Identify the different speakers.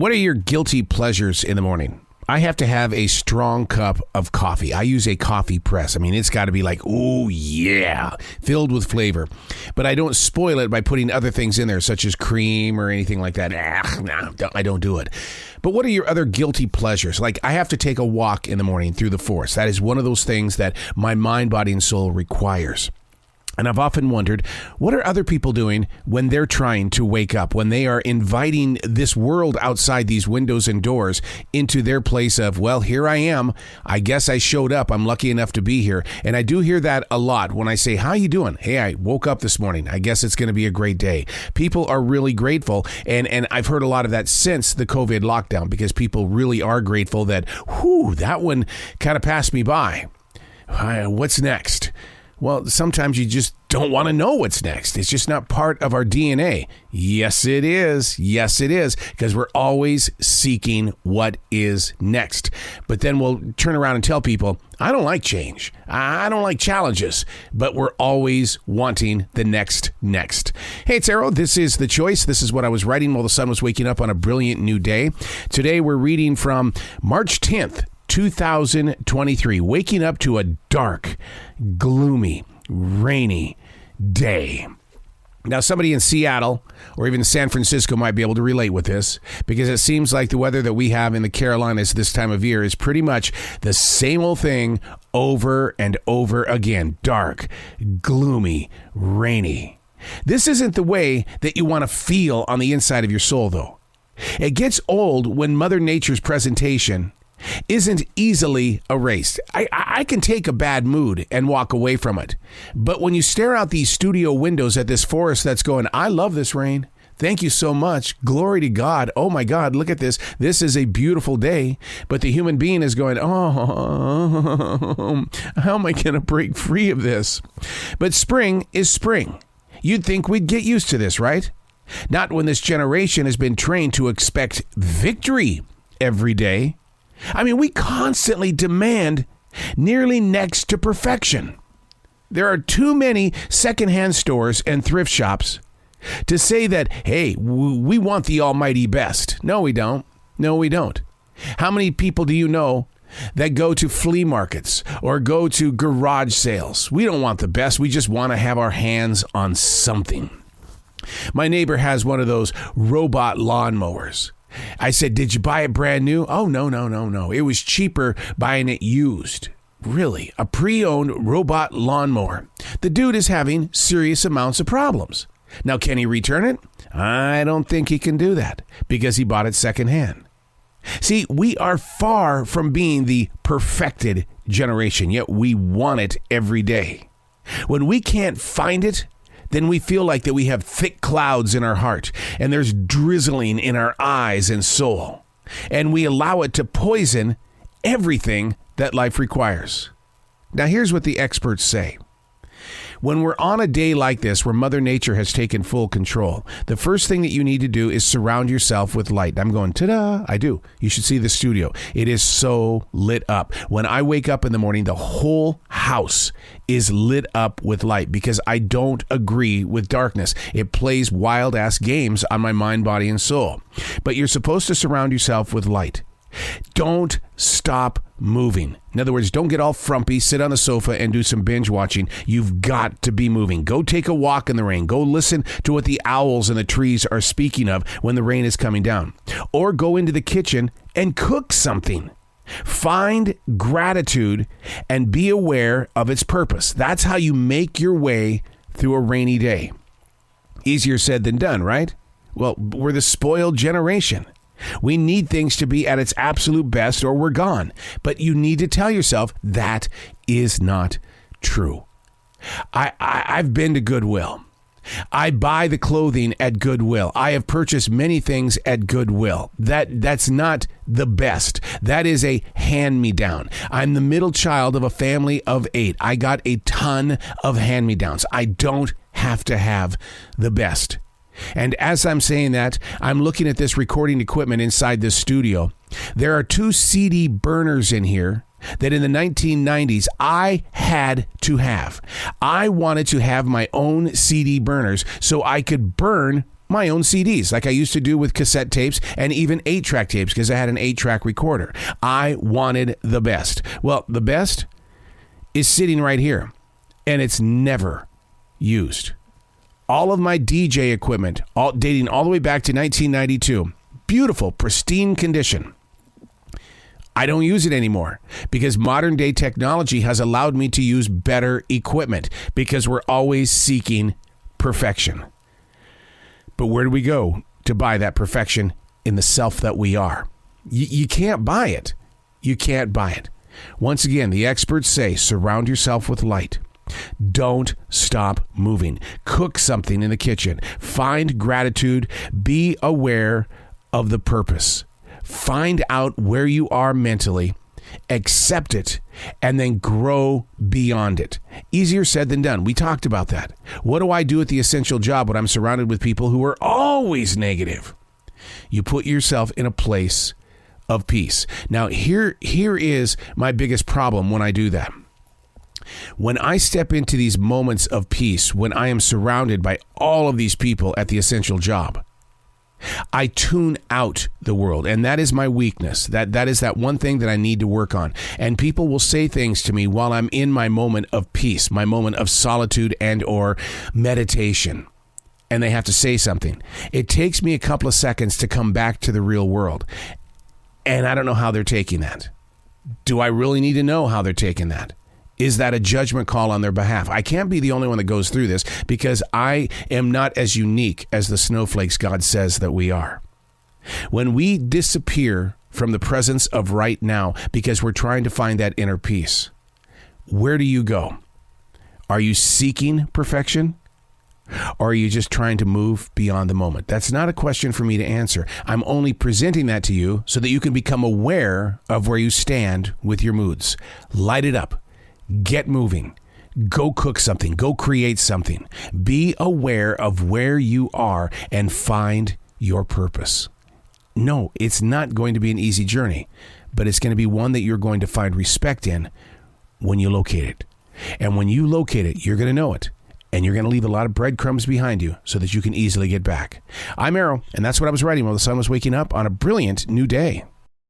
Speaker 1: What are your guilty pleasures in the morning? I have to have a strong cup of coffee. I use a coffee press. I mean, it's got to be like, oh, yeah, filled with flavor. But I don't spoil it by putting other things in there, such as cream or anything like that. No, I don't do it. But what are your other guilty pleasures? Like, I have to take a walk in the morning through the forest. That is one of those things that my mind, body, and soul requires. And I've often wondered, what are other people doing when they're trying to wake up, when they are inviting this world outside these windows and doors into their place of, well, here I am. I guess I showed up. I'm lucky enough to be here. And I do hear that a lot when I say, how you doing? Hey, I woke up this morning. I guess it's going to be a great day. People are really grateful. And I've heard a lot of that since the COVID lockdown, because people really are grateful that, that one kind of passed me by. What's next? Well, sometimes you just don't want to know what's next. It's just not part of our DNA. Yes, it is. Yes, it is. Because we're always seeking what is next. But then we'll turn around and tell people, I don't like change. I don't like challenges. But we're always wanting the next. Hey, it's Arrow. This is The Choice. This is what I was writing while the sun was waking up on a brilliant new day. Today, we're reading from March 10th. 2023, waking up to a dark, gloomy, rainy day. Now, somebody in Seattle or even San Francisco might be able to relate with this, because it seems like the weather that we have in the Carolinas this time of year is pretty much the same old thing over and over again. Dark, gloomy, rainy. This isn't the way that you want to feel on the inside of your soul, though. It gets old when Mother Nature's presentation isn't easily erased. I can take a bad mood and walk away from it. But when you stare out these studio windows at this forest that's going, I love this rain. Thank you so much. Glory to God. Oh my God, look at this. This is a beautiful day. But the human being is going, oh, how am I going to break free of this? But spring is spring. You'd think we'd get used to this, right? Not when this generation has been trained to expect victory every day. I mean, we constantly demand nearly next to perfection. There are too many secondhand stores and thrift shops to say that, hey, we want the almighty best. No, we don't. No, we don't. How many people do you know that go to flea markets or go to garage sales? We don't want the best. We just want to have our hands on something. My neighbor has one of those robot lawnmowers. I said, did you buy it brand new? Oh, no. It was cheaper buying it used. Really, a pre-owned robot lawnmower. The dude is having serious amounts of problems. Now, can he return it? I don't think he can do that because he bought it secondhand. See, we are far from being the perfected generation, yet we want it every day. When we can't find it, then we feel like that we have thick clouds in our heart and there's drizzling in our eyes and soul. And we allow it to poison everything that life requires. Now, here's what the experts say. When we're on a day like this where Mother Nature has taken full control, the first thing that you need to do is surround yourself with light. I'm going, ta-da, I do. You should see the studio. It is so lit up. When I wake up in the morning, the whole house is lit up with light because I don't agree with darkness. It plays wild-ass games on my mind, body, and soul. But you're supposed to surround yourself with light. Don't stop moving. In other words, don't get all frumpy, sit on the sofa and do some binge watching. You've got to be moving. Go take a walk in the rain. Go listen to what the owls in the trees are speaking of when the rain is coming down. Or go into the kitchen and cook something. Find gratitude and be aware of its purpose. That's how you make your way through a rainy day. Easier said than done, right? Well, we're the spoiled generation. We need things to be at its absolute best or we're gone. But you need to tell yourself that is not true. I've been to Goodwill. I buy the clothing at Goodwill. I have purchased many things at Goodwill. That's not the best. That is a hand-me-down. I'm the middle child of a family of 8. I got a ton of hand-me-downs. I don't have to have the best. And as I'm saying that, I'm looking at this recording equipment inside this studio. There are 2 CD burners in here that in the 1990s I had to have. I wanted to have my own CD burners so I could burn my own CDs like I used to do with cassette tapes and even 8-track tapes because I had an 8-track recorder. I wanted the best. Well, the best is sitting right here, and it's never used. All of my DJ equipment, dating all the way back to 1992, beautiful, pristine condition. I don't use it anymore because modern day technology has allowed me to use better equipment because we're always seeking perfection. But where do we go to buy that perfection in the self that we are? You can't buy it. You can't buy it. Once again, the experts say surround yourself with light. Don't stop moving. Cook something in the kitchen. Find gratitude. Be aware of the purpose. Find out where you are mentally, accept it, and then grow beyond it. Easier said than done. We talked about that. What do I do at the essential job when I'm surrounded with people who are always negative? You put yourself in a place of peace. Now, here is my biggest problem when I do that. When I step into these moments of peace, when I am surrounded by all of these people at the essential job, I tune out the world, and that is my weakness. That is that one thing that I need to work on. And people will say things to me while I'm in my moment of peace, my moment of solitude and or meditation, and they have to say something. It takes me a couple of seconds to come back to the real world, and I don't know how they're taking that. Do I really need to know how they're taking that? Is that a judgment call on their behalf? I can't be the only one that goes through this because I am not as unique as the snowflakes God says that we are. When we disappear from the presence of right now because we're trying to find that inner peace, where do you go? Are you seeking perfection? Or are you just trying to move beyond the moment? That's not a question for me to answer. I'm only presenting that to you so that you can become aware of where you stand with your moods. Light it up. Get moving. Go cook something. Go create something. Be aware of where you are and find your purpose. No, it's not going to be an easy journey, but it's going to be one that you're going to find respect in when you locate it. And when you locate it, you're going to know it. And you're going to leave a lot of breadcrumbs behind you so that you can easily get back. I'm Arrow, and that's what I was writing while the sun was waking up on a brilliant new day.